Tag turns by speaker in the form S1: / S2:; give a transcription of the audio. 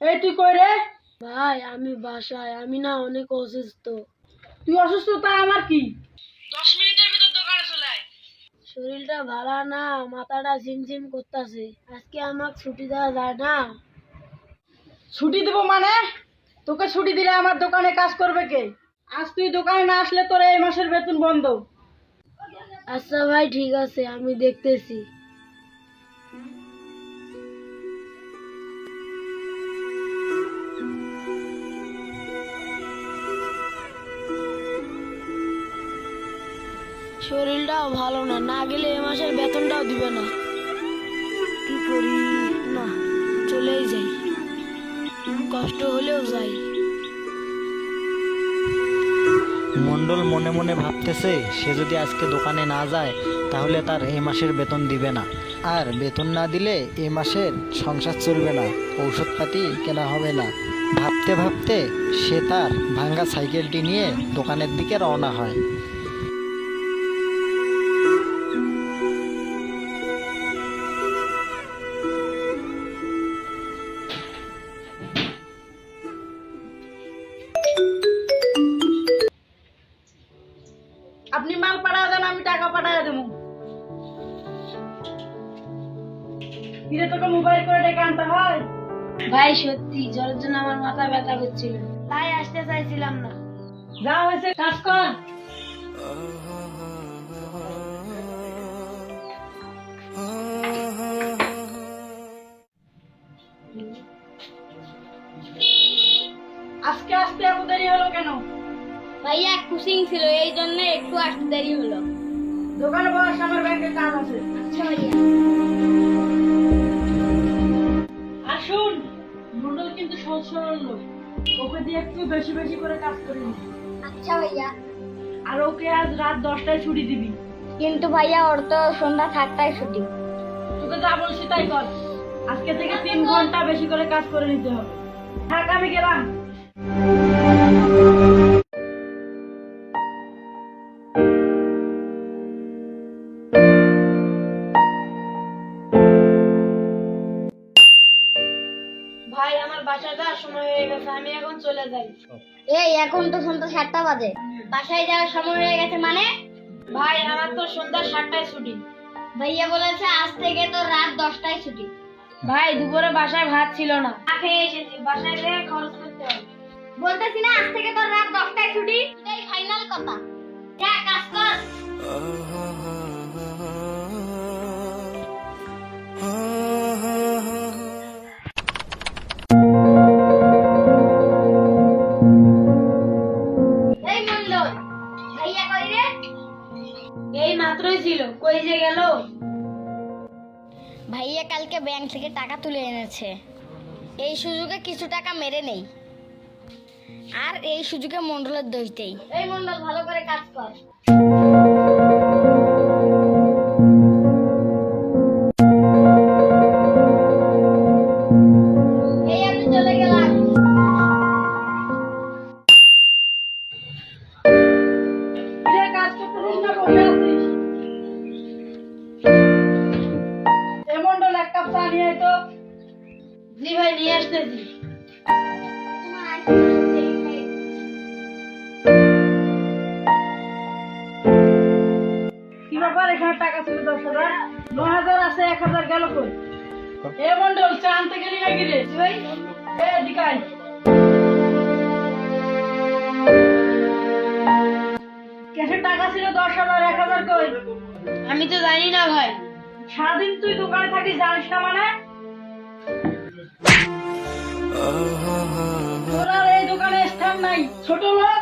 S1: এই তুই কই রে?
S2: ভাই আমি বাসায়, আমি না অনেক অসুস্থ।
S1: তুই অসুস্থ তা আমার কি? 10 মিনিটের ভিতর দোকানে চলে আয়।
S2: শরীরটা ভালো না, মাথাটা ঝিমঝিম করতেছে। আজকে আমাকে ছুটি দেওয়া যায় না?
S1: ছুটি দেব মানে? তোকে ছুটি দিলে আমার দোকানে কাজ করবে কে? আজ তুই দোকানে না আসলে তোর এই মাসের বেতন বন্ধ।
S2: আচ্ছা ভাই ঠিক আছে, আমি দেখতেছি। শরীরটাও ভালো না, না গেলে এ মাসের বেতনটাও দিবে না। কি করি? না, চলেই যাই, কষ্ট হলেও যাই।
S3: মন্ডল মনে মনে ভাবতেছে সে যদি আজকে দোকানে না যায় তাহলে তার এই মাসের বেতন দিবে না, আর বেতন না দিলে এই মাসের সংসার চলবে না, ঔষধপাতি কেনা হবে না। ভাবতে ভাবতে সে তার ভাঙ্গা সাইকেলটি নিয়ে দোকানের দিকে রওনা হয়।
S1: আপনি মাল পাঠায় দেন, আমি টাকা পাঠায় দেবো। ফিরে তোকে মোবাইল করে ডেকে আনতে হয়?
S2: ভাই সত্যি জ্বরের জন্য আমার মাথা ব্যথা করছিল, তাই আসতে চাইছিলাম না।
S1: যা হয়েছে কাজ কর। আজকে আসতে এত দেরি হলো কেন?
S2: ভাইয়া কুচিং ছিল, এই জন্য একটু আসতে দেরি হলো।
S1: দোকানে বস, আমার ব্যাংকে কাজ আছে।
S2: আচ্ছা ভাইয়া।
S1: আসুন, মন্ডল কিন্তু সহজ সরল লোক, ওকে দিয়ে একটু বেশি বেশি করে কাজ করে নিবি।
S2: আচ্ছা ভাইয়া।
S1: আর ওকে আজ রাত 10টায় ছুটি দিবি।
S2: কিন্তু ভাইয়া ওর তো সন্ধ্যা 7টায় ছুটি।
S1: তোকে যা বলছি তাই কর। আজকে থেকে 3 ঘন্টা বেশি করে কাজ করে নিতে হবে। থাক, আমি গেলাম।
S2: ভাই আমার বাসায় যাওয়ার সময় হয়ে গেছে, আমি এখন চলে যাই। এই এখন তো সন্ধ্যা 7টা বাজে, বাসায় যাওয়ার সময় হয়ে গেছে মানে? ভাই আমার তো সন্ধ্যা 7টায় ছুটি। ভাইয়া বলেছে আজ থেকে তো রাত 10টায় ছুটি। ভাই দুপুরে বাসায় ভাত ছিল না, খেয়ে এসেছি, বাসায় গিয়ে খরচ করতে হবে। বলতেছি না আজ থেকে তো রাত 10টায় ছুটি, এটাই ফাইনাল কথা। যা কাজ কর। এই মন্ডল, ভাইয়া কই রে? এই মাত্রই ছিল, কই যে গেল? ভাইয়া কালকে ব্যাংক থেকে টাকা তুলে এনেছে, এই সুযোগে কিছু টাকা মেরে নেই, আর এই সুযোগে মন্ডলের দোষ দেই। এই মন্ডল ভালো করে কাজ কর। এই আমি চলে গেলাম।
S1: কিরে, কাজ করতেছিস না বসে আছিস? এ মন্ডল, এক কাপ চা নিয়ে আয় তো।
S2: জি ভাই নিয়ে আসতেছি।
S1: কি ব্যাপার, এখানে টাকা ছিল 10,000, 9,000 আছে, 1,000 গেল কই? এ মন্ডল, চা আনতে গেলি নাকি রে? ভাই এদিকে আয়। ক্যাশে টাকা ছিল 10,000, 1,000 কই?
S2: আমি তো জানি না ভাই।
S1: সারাদিন তুই দোকানে থাকিস, জানিস না মানে? তোর আর এই দোকানে স্থান নাই, ছোট লোক।